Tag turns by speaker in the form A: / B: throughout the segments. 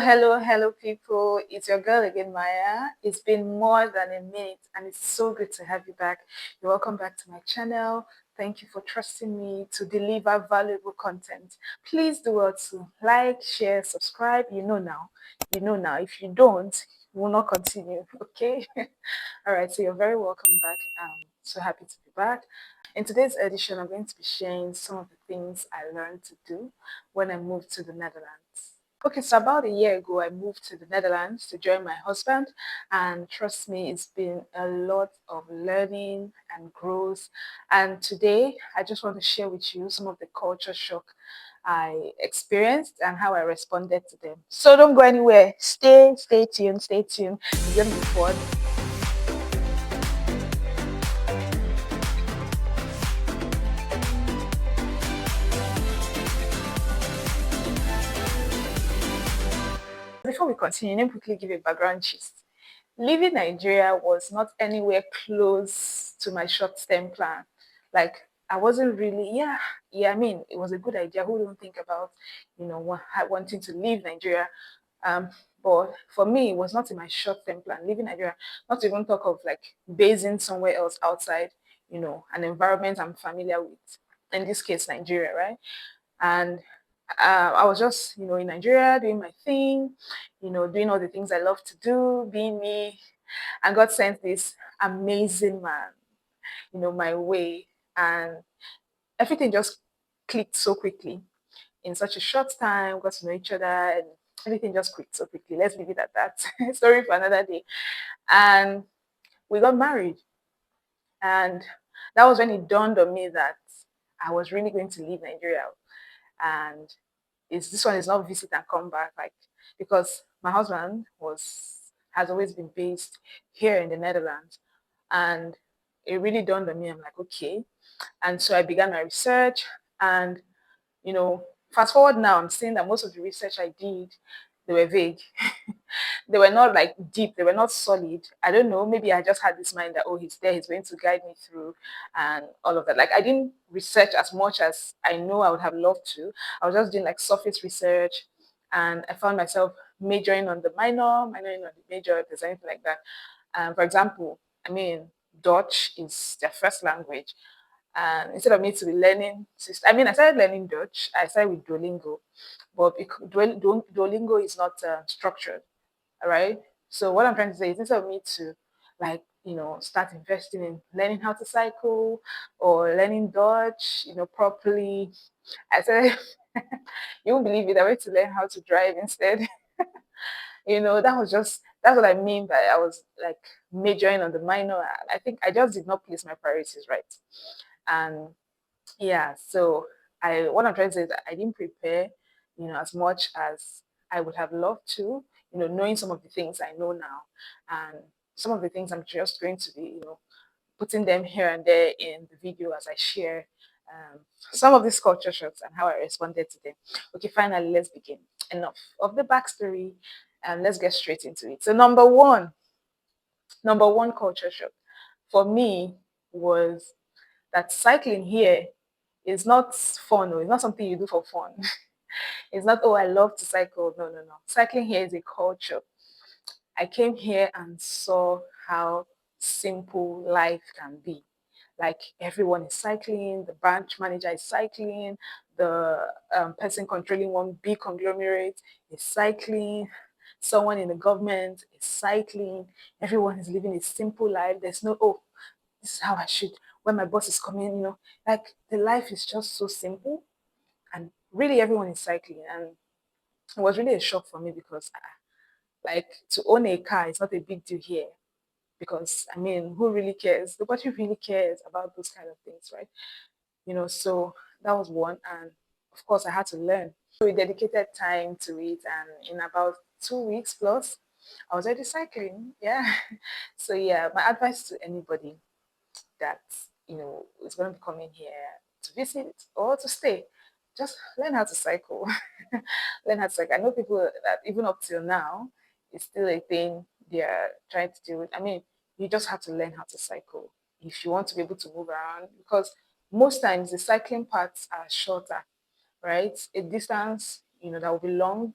A: hello, people. It's your girl again, Maya. It's been more than a minute, and it's so good to have you back. You're welcome back to my channel. Thank you for trusting me to deliver valuable content. Please do well to like, share, subscribe. You know now. You know now. If you don't, we will not continue. Okay. All right. So you're very welcome back. I'm so happy to be back. In today's edition, I'm going to be sharing some of the things I learned to do when I moved to the Netherlands. Okay, so about a year ago, I moved to the Netherlands to join my husband, and trust me, it's been a lot of learning and growth. And today, I just want to share with you some of the culture shock I experienced and how I responded to them. So don't go anywhere. Stay tuned, stay tuned. It's gonna be fun. Before we continue, let me quickly give a background gist. Leaving Nigeria was not anywhere close to my short-term plan. Like I wasn't really, I mean, it was a good idea. Who don't think about, wanting to leave Nigeria? Um, but for me, it was not in my short-term plan. Leaving Nigeria, not to even talk of like basing somewhere else outside, an environment I'm familiar with. In this case, Nigeria, right? And I was just, in Nigeria doing my thing, doing all the things I love to do, being me. And God sent this amazing man, my way. And everything just clicked so quickly in such a short time, got to know each other, and everything just clicked so quickly. Let's leave it at that. Story for another day. And we got married. And that was when it dawned on me that I was really going to leave Nigeria. And this one is not visit and come back, like, because my husband has always been based here in the Netherlands, and it really dawned on me. I'm like, okay, and so I began my research, and you know, fast forward now, I'm seeing that most of the research I did, they were vague. They were not like deep, they were not solid. I don't know, maybe I just had this mind that, oh, he's there, he's going to guide me through and all of that. Like I didn't research as much as I know I would have loved to. I was just doing like surface research, and I found myself majoring on the minor, minoring on the major, if there's anything like that. For example, I mean, Dutch is their first language. And instead of me to be learning, I started learning Dutch. I started with Duolingo, but Duolingo is not structured. All right. So what I'm trying to say is instead of me to like, start investing in learning how to cycle or learning Dutch, properly, I said, you won't believe it. I went to learn how to drive instead. That's what I mean by I was like majoring on the minor. I think I just did not place my priorities right. And yeah, so I what I'm trying to say is that I didn't prepare, as much as I would have loved to, knowing some of the things I know now. And some of the things I'm just going to be, putting them here and there in the video as I share some of these culture shocks and how I responded to them. Okay, finally, let's begin. Enough of the backstory, and let's get straight into it. So number one culture shock for me was that cycling here is not fun, or it's not something you do for fun. It's not, oh, I love to cycle. No, no, no. Cycling here is a culture. I came here and saw how simple life can be. Like everyone is cycling, the branch manager is cycling, the person controlling one big conglomerate is cycling, someone in the government is cycling, everyone is living a simple life. There's no, oh, this is how I should, when my boss is coming, like the life is just so simple, and really everyone is cycling. And it was really a shock for me because like to own a car is not a big deal here, because I mean, who really cares? Nobody really cares about those kind of things, right? So that was one. And of course I had to learn. So we dedicated time to it, and in about 2 weeks plus I was already cycling. Yeah. So yeah, my advice to anybody that is going to be coming here to visit or to stay, just learn how to cycle. Learn how to cycle. I know people that even up till now, it's still a thing they are trying to deal with. I mean, you just have to learn how to cycle if you want to be able to move around, because most times the cycling paths are shorter, right? A distance, that will be long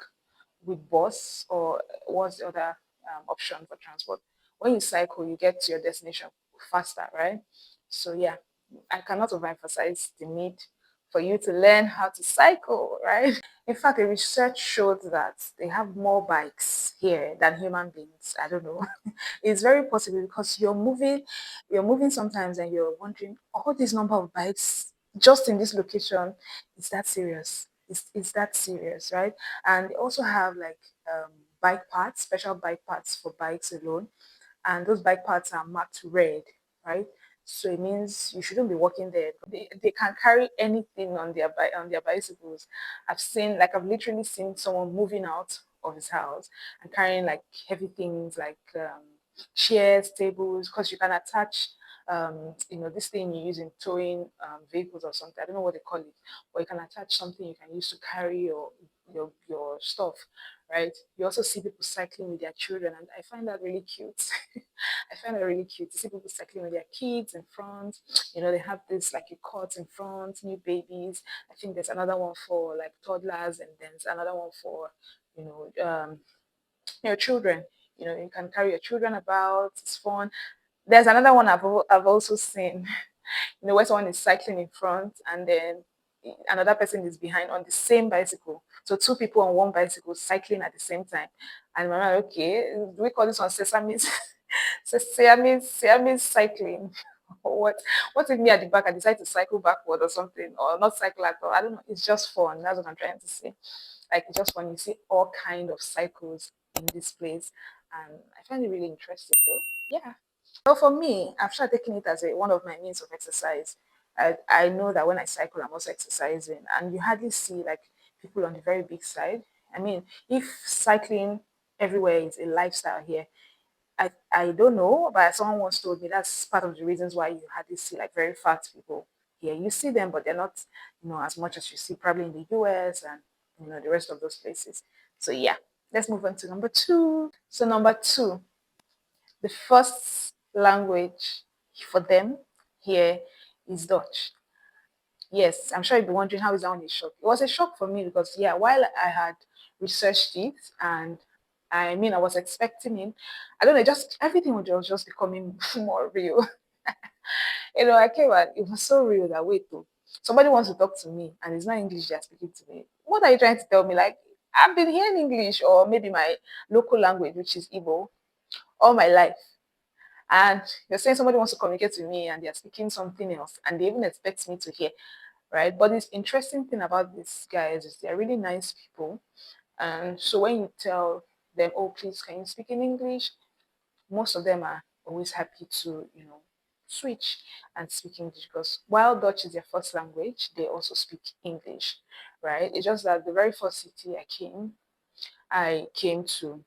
A: with bus, or what's the other option for transport? When you cycle, you get to your destination faster, right? So yeah, I cannot overemphasize the need for you to learn how to cycle, right? In fact, a research showed that they have more bikes here than human beings. I don't know. It's very possible because you're moving sometimes and you're wondering, all this number of bikes just in this location, is that serious? Is that serious, right? And they also have like bike parts, special bike parts for bikes alone, and those bike parts are marked red, right? So it means you shouldn't be walking there. They can carry anything on their on their bicycles. I've literally seen someone moving out of his house and carrying like heavy things like chairs, tables, because you can attach this thing you use in towing vehicles or something. I don't know what they call it, but you can attach something you can use to carry your stuff, right? You also see people cycling with their children, and I find that really cute. I find it really cute to see people cycling with their kids in front. They have this like a cot in front, new babies. I think there's another one for like toddlers, and then there's another one for you know um, your children. You can carry your children about. It's fun. There's another one I've also seen. Where someone is cycling in front and then another person is behind on the same bicycle. So two people on one bicycle cycling at the same time. And I'm like, okay, do we call this one sesame? Sesame cycling. What if me at the back I decide to cycle backward or something, or not cycle at all? I don't know. It's just fun. That's what I'm trying to say. Like it's just fun. You see all kind of cycles in this place, and I find it really interesting though. Yeah. Well, for me, I've started taking it as one of my means of exercise. I know that when I cycle, I'm also exercising, and you hardly see like people on the very big side. I mean, if cycling everywhere is a lifestyle here, I don't know, but someone once told me that's part of the reasons why you hardly see like very fat people here. You see them, but they're not, as much as you see probably in the US and the rest of those places. So yeah, let's move on to number two. So number two, the first language for them here is Dutch. Yes, I'm sure you'll be wondering how is that one a shock. It was a shock for me because yeah, while I had researched it and I was expecting it, I don't know, just everything was just becoming more real. I came and it was so real that wait, though, somebody wants to talk to me and it's not English they're speaking to me. What are you trying to tell me? Like I've been hearing English or maybe my local language, which is Igbo, all my life. And you're saying somebody wants to communicate with me and they're speaking something else and they even expect me to hear, right? But this interesting thing about these guys is they're really nice people. And so when you tell them, oh, please, can you speak in English? Most of them are always happy to, switch and speak English because while Dutch is their first language, they also speak English, right? It's just that the very first city I came to,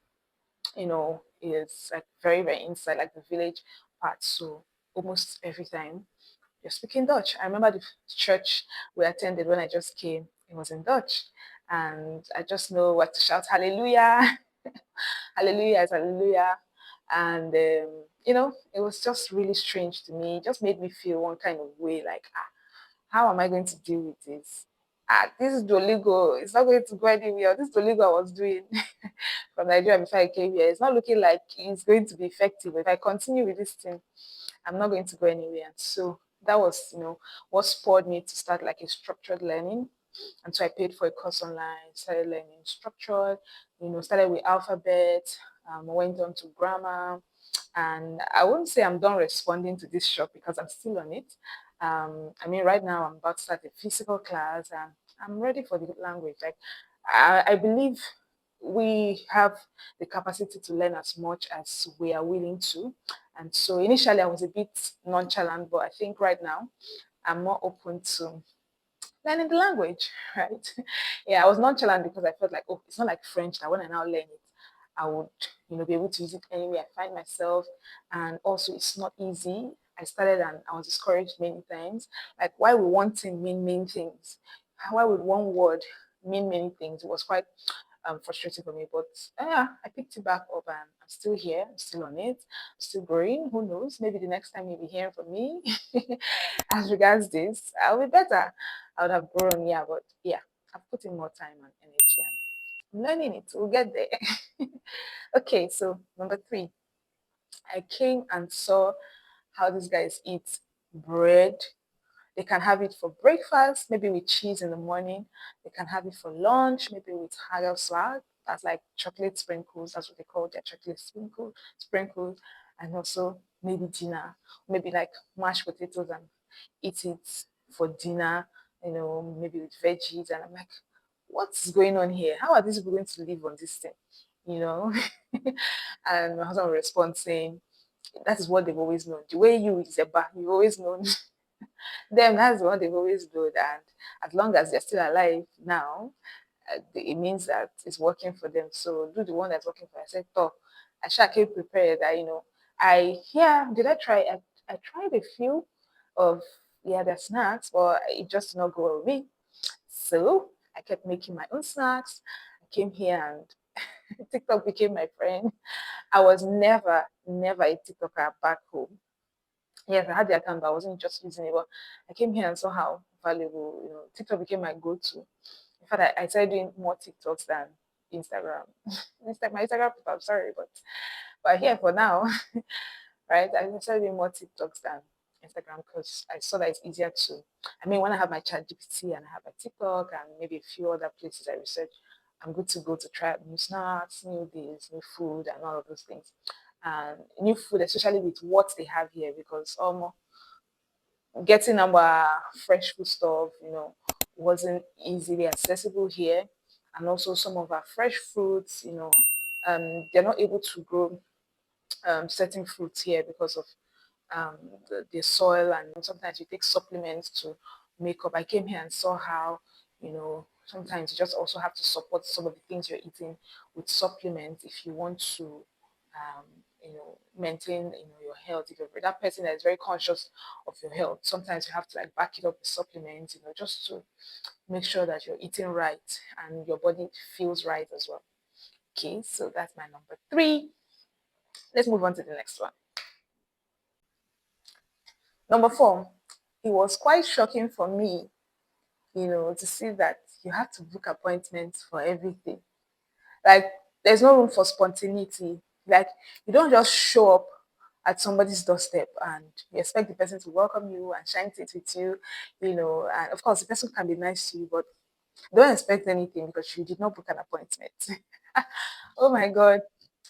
A: is like very, very inside, like the village part. So almost every time you're speaking Dutch. I remember the church we attended when I just came, it was in Dutch. And I just know what to shout, hallelujah, hallelujah is hallelujah. And, it was just really strange to me. It just made me feel one kind of way like, how am I going to deal with this? This is Duolingo. It's not going to go anywhere. This Duolingo I was doing from Nigeria before I came here, it's not looking like it's going to be effective. If I continue with this thing, I'm not going to go anywhere. And so that was, what spurred me to start like a structured learning. And so I paid for a course online, started learning structured, started with alphabet, went on to grammar. And I wouldn't say I'm done responding to this shop because I'm still on it. Right now I'm about to start a physical class and I'm ready for the language. Like, I believe we have the capacity to learn as much as we are willing to. And so initially I was a bit nonchalant, but I think right now I'm more open to learning the language, right? Yeah, I was nonchalant because I felt like, oh, it's not like French that when I now learn it, I would, be able to use it anywhere I find myself. And also, it's not easy. I started and I was discouraged many times. Like, why would one thing mean many things? Why would one word mean many things? It was quite frustrating for me. But yeah, I picked it back up and I'm still here. I'm still on it. I'm still growing. Who knows? Maybe the next time you'll be hearing from me as regards this, I'll be better. I would have grown, yeah, but yeah, I've put in more time and energy. I'm learning it. We'll get there. Okay, so number three, I came and saw how these guys eat bread. They can have it for breakfast, maybe with cheese in the morning. They can have it for lunch, maybe with Hagel swag. That's like chocolate sprinkles. That's what they call their chocolate sprinkles. And also maybe dinner, maybe like mashed potatoes and eat it for dinner, maybe with veggies. And I'm like, what's going on here? How are these people going to live on this thing? You know? And my husband will respond saying, that is what they've always known. The way you is a bar, you've always known them. That's what they've always done. And as long as they're still alive now, it means that it's working for them. So do the one that's working for you. I said, oh, I shall keep prepared that, did I try? I tried a few of the snacks, but it just did not go well with me. So I kept making my own snacks. I came here and TikTok became my friend. I was never a TikToker back home. Yes, I had the account, but I wasn't just using it. But I came here and saw how valuable, TikTok became my go-to. In fact, I started doing more TikToks than Instagram. My Instagram, I'm sorry, but here for now, right? I started doing more TikToks than Instagram because I saw that it's easier to. I mean, when I have my chat GPT and I have my TikTok and maybe a few other places I research, I'm good to go to try out new snacks, new this, new food, and all of those things. And new food, especially with what they have here, because getting our fresh food stuff, wasn't easily accessible here. And also some of our fresh fruits, they're not able to grow certain fruits here because of the soil, and sometimes you take supplements to make up. I came here and saw how, sometimes you just also have to support some of the things you're eating with supplements if you want to, maintain, your health. If you're that person that is very conscious of your health, sometimes you have to like back it up with supplements, just to make sure that you're eating right and your body feels right as well. Okay, so that's my number three. Let's move on to the next one. Number four, it was quite shocking for me, to see that you have to book appointments for everything. Like, there's no room for spontaneity. Like, you don't just show up at somebody's doorstep and you expect the person to welcome you and shine teeth with you, and of course, the person can be nice to you, but don't expect anything because you did not book an appointment. Oh my God.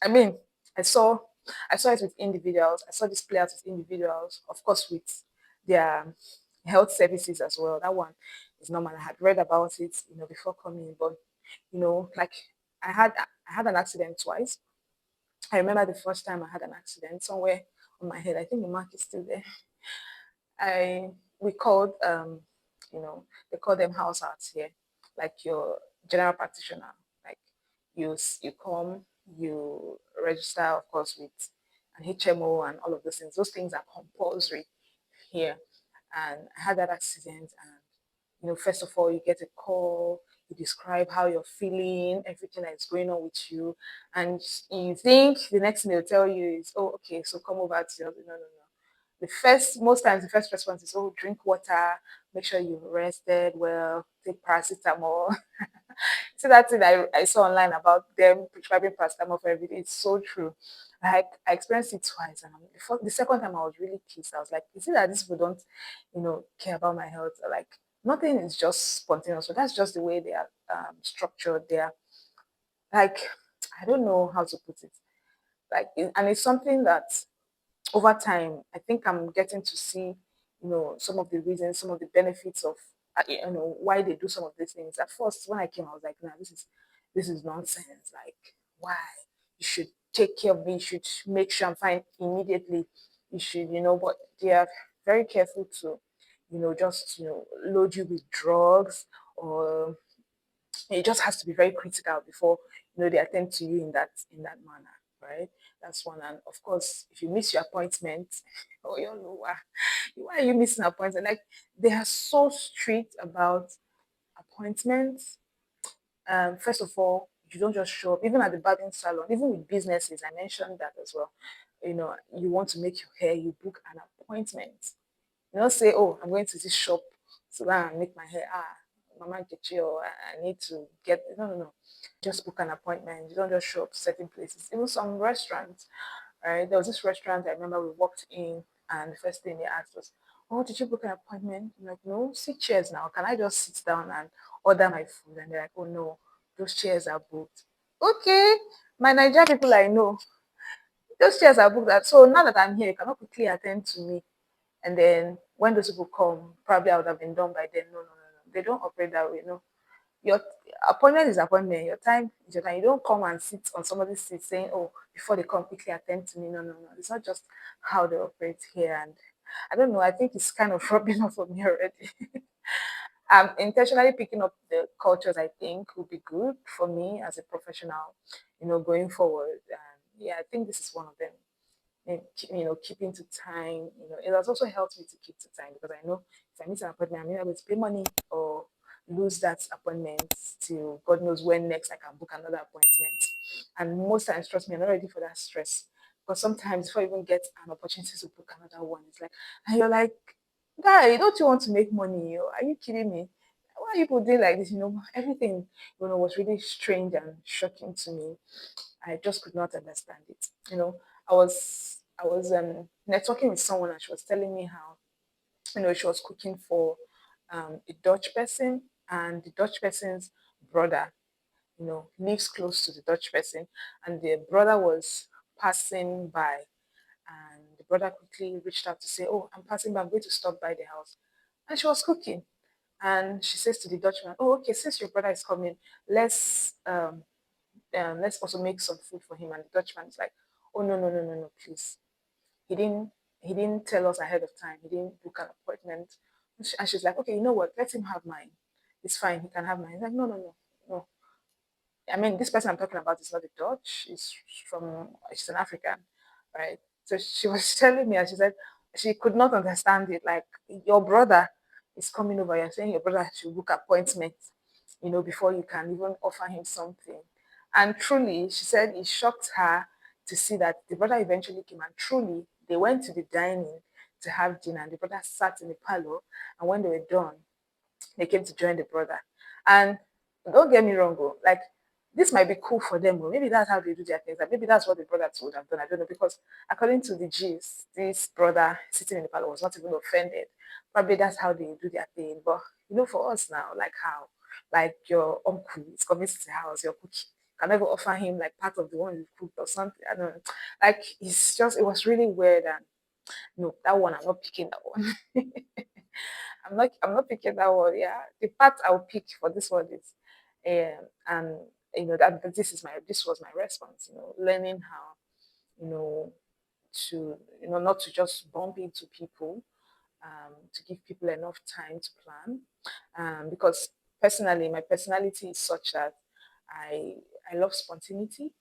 A: I mean, I saw I saw it with individuals. I saw this play out with individuals, of course, with their health services as well. That one is normal. I had read about it, before coming, but like I had an accident twice. I remember the first time I had an accident somewhere on my head. I think the mark is still there. I we called they call them house arts here, like your general practitioner. Like you come, you register, of course, with an HMO and all of those things. Those things are compulsory here. And I had that accident, and first of all, you get a call, you describe how you're feeling, everything that is going on with you, and you think the next thing they'll tell you is, oh, okay, so come over to no, no, no. Most times the first response is, oh, drink water, make sure you rested well, take paracetamol. So that's it I saw online about them prescribing paracetamol for everything. It's so true. I experienced it twice, and the second time I was really pissed. I was like, is it that these people don't, care about my health? Like, nothing is just spontaneous. So that's just the way they are structured. They are like, I don't know how to put it. And it's something that over time, I think I'm getting to see, some of the reasons, some of the benefits of, why they do some of these things. At first, when I came, I was like, nah, this is nonsense. Like, why? You should take care of me. You should make sure I'm fine immediately. You should, but they are very careful to, just, load you with drugs, or it just has to be very critical before they attend to you in that manner, right? That's one. And of course, if you miss your appointment, oh, you know why are you missing appointment? Like, they are so strict about appointments. First of all, you don't just show up, even at the barbing salon, even with businesses. I mentioned that as well. You want to make your hair, you book an appointment. You don't say, oh, I'm going to this shop to go and make my hair. Mama Nkechi, or I need to get, no, no, no. Just book an appointment. You don't just show up to certain places. Even some restaurants, right? There was this restaurant I remember we walked in, and the first thing they asked was, "Oh, did you book an appointment?" I'm like, "No, sit chairs now. Can I just sit down and order my food?" And they're like, "Oh no, those chairs are booked." Okay, my Nigeria people I know, those chairs are booked. So now that I'm here, you cannot quickly attend to me. And then when those people come, probably I would have been done by then. No, no, no, no. They don't operate that way. No, your appointment is appointment. Your time is your time. You don't come and sit on somebody's seat saying, "Oh, before they come, quickly attend to me." No, no, no. It's not just how they operate here. And I don't know. I think it's kind of rubbing off on me already. Intentionally picking up the cultures I think would be good for me as a professional, going forward. And yeah, I think this is one of them. And keeping to time. It has also helped me to keep to time because I know if I miss an appointment, I'm either going to pay money or lose that appointment till God knows when next I can book another appointment. And most times, trust me, I'm not ready for that stress. Because sometimes before you even get an opportunity to book another one, it's like, and you're like, guy, don't you want to make money? Are you kidding me? Why are people doing like this? Everything, was really strange and shocking to me. I just could not understand it. I was networking with someone and she was telling me how she was cooking for a Dutch person, and the Dutch person's brother lives close to the Dutch person, and the brother was passing by, and the brother quickly reached out to say, "Oh, I'm passing by. I'm going to stop by the house," and she was cooking. And she says to the Dutchman, "Oh, okay, since your brother is coming, let's let's also make some food for him." And the Dutchman is like, "Oh, no, no, no, no, no, please. He didn't he didn't tell us ahead of time. He didn't book an appointment." And she's like, "Okay, you know what? Let him have mine. It's fine. He can have mine." He's like, "No, no, no, no. I mean, this person I'm talking about is not a Dutch. She's an African, right?" So she was telling me, and she said she could not understand it. Like, your brother is coming over. You're saying your brother should book appointments, before you can even offer him something. And truly, she said it shocked her to see that the brother eventually came, and truly they went to the dining to have dinner. And the brother sat in the parlor, and when they were done, they came to join the brother. And don't get me wrong, like, this might be cool for them. Maybe that's how they do their things. Like, maybe that's what the brother would have done. I don't know. Because according to the G's, this brother sitting in the parlor was not even offended. Probably that's how they do their thing. But for us now, like, how? Like, your uncle is coming to the house, your cookie. Can never offer him like part of the one you cooked or something. I don't know. Like, it was really weird. And no, that one I'm not picking that one. I'm not picking that one. Yeah, the part I'll pick for this one is, and that this was my response. Learning how, you know to not to just bump into people, to give people enough time to plan, because personally my personality is such that I I love spontaneity.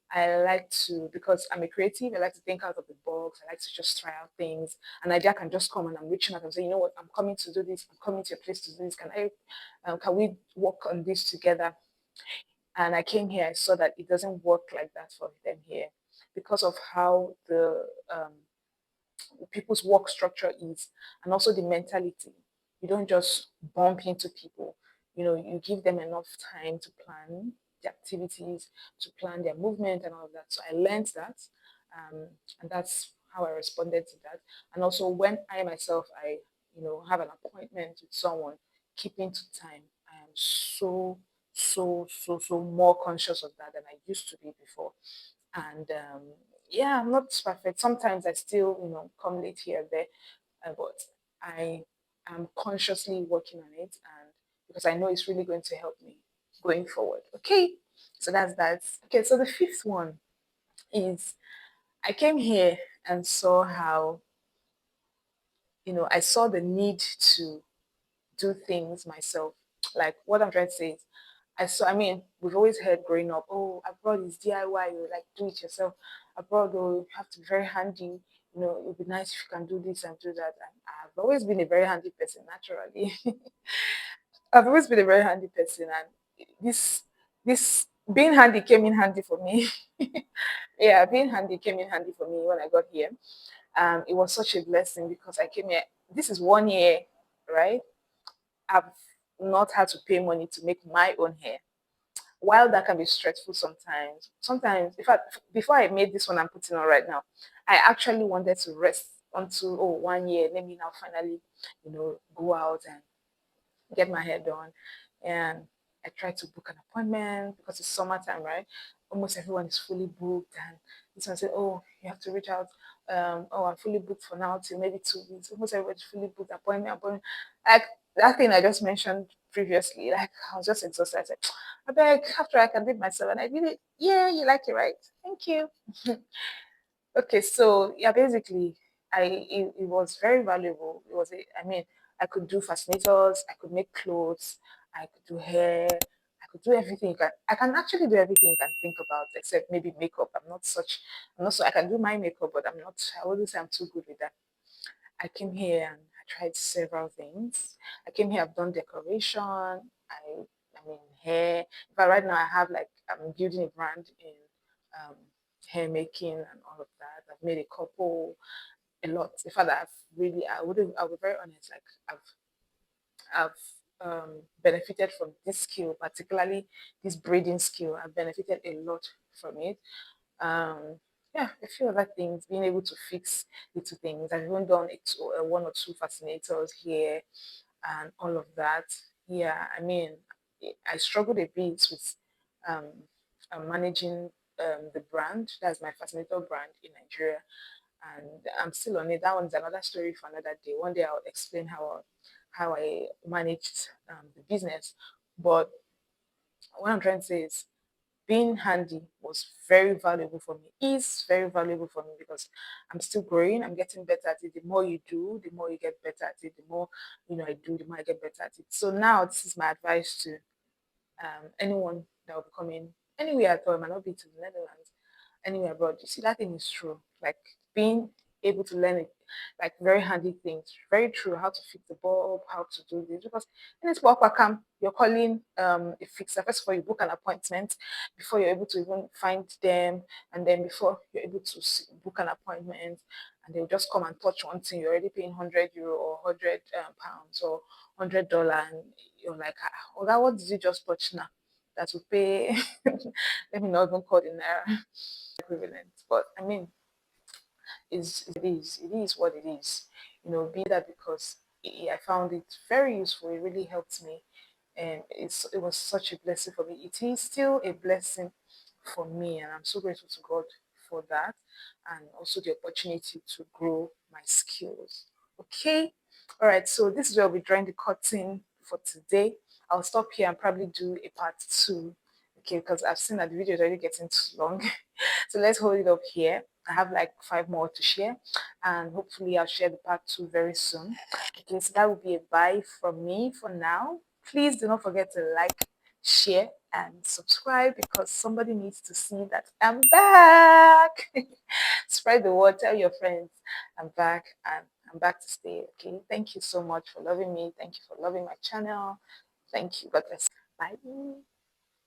A: I like to, because I'm a creative, I like to think out of the box. I like to just try out things. An idea can just come and I'm reaching out and saying, "You know what, I'm coming to do this. I'm coming to your place to do this. Can we work on this together?" And I came here, I saw that it doesn't work like that for them here because of how the people's work structure is, and also the mentality. You don't just bump into people. You give them enough time to plan the activities, to plan their movement and all of that. So I learned that, and that's how I responded to that. And also when I myself, I have an appointment with someone, keeping to time. I am so so more conscious of that than I used to be before. And yeah, I'm not perfect. Sometimes I still come late here and there, but I am consciously working on it, and because I know it's really going to help me going forward. Okay, so that's that. Okay, so the fifth one is, I came here and saw how I saw the need to do things myself. Like, what I'm trying to say is, I mean, we've always heard growing up, "Oh, abroad is DIY, you like do it yourself. Abroad, oh, you have to be very handy. It would be nice if you can do this and do that." And I've always been a very handy person, naturally. I've always been a very handy person, and this being handy came in handy for me. Yeah, being handy came in handy for me when I got here. It was such a blessing because I came here. This is 1 year, right? I've not had to pay money to make my own hair. While that can be stressful sometimes, in fact, before I made this one I'm putting on right now, I actually wanted to rest until 1 year. Let me now finally, go out and get my hair done. And I tried to book an appointment because it's summertime, right? Almost everyone is fully booked. And this one said, "Oh, you have to reach out. Oh, I'm fully booked for now till maybe 2 weeks." Almost everybody's fully booked, appointment. Like that thing I just mentioned previously, like I was just exhausted. I said, "I beg, after I can leave myself." And I really, yeah, you like it, right? Thank you. Okay, so yeah, basically, it was very valuable. I mean, I could do fascinators, I could make clothes, I could do hair, I could do everything. I can actually do everything you can think about, except maybe makeup. I'm not so. I can do my makeup, but I'm not. I wouldn't say I'm too good with that. I came here and I tried several things. I came here. I've done decoration. I mean, hair. But right now, I'm building a brand in um, hair making and all of that. I've made a couple, a lot. In fact, I'll be very honest. Like I've benefited from this skill, particularly this braiding skill. I've benefited a lot from it. Um, yeah, a few other things, being able to fix little things. I've even done one or two fascinators here and all of that. Yeah, I mean, I struggled a bit with um, managing the brand. That's my fascinator brand in Nigeria, and I'm still on it. That one's another story for another day. One day I'll explain how I managed the business. But what I'm trying to say is being handy was very valuable for me, is very valuable for me because I'm still growing, I'm getting better at it. The more you do, the more you get better at it. The more I do, the more I get better at it. So now this is my advice to anyone that will be coming anywhere at all. It might not be to the Netherlands, anywhere abroad. You see, that thing is true. Like being able to learn it, like very handy things, very true. How to fix the bulb, how to do this. Because in this work camp, you're calling a fixer. First of all, you book an appointment before you're able to even find them, and then before you're able to book an appointment, and they'll just come and touch one thing. You're already paying €100 or £100 or $100, and you're like, "Oga, what did you just touch now? That will pay." Let me not even call the naira equivalent. But I mean, it is what it is. Be that because I found it very useful. It really helped me, and it was such a blessing for me. It is still a blessing for me, and I'm so grateful to God for that, and also the opportunity to grow my skills. Okay, all right. So this is where we're drawing the curtain for today. I'll stop here and probably do a part two. Okay, because I've seen that the video is already getting too long. So let's hold it up here. I have like 5 more to share, and hopefully I'll share the part two very soon. Okay, so that will be a bye from me for now. Please do not forget to like, share, and subscribe because somebody needs to see that I'm back. Spread the word, tell your friends I'm back, and I'm back to stay. Okay, thank you so much for loving me. Thank you for loving my channel. Thank you. God bless. Bye.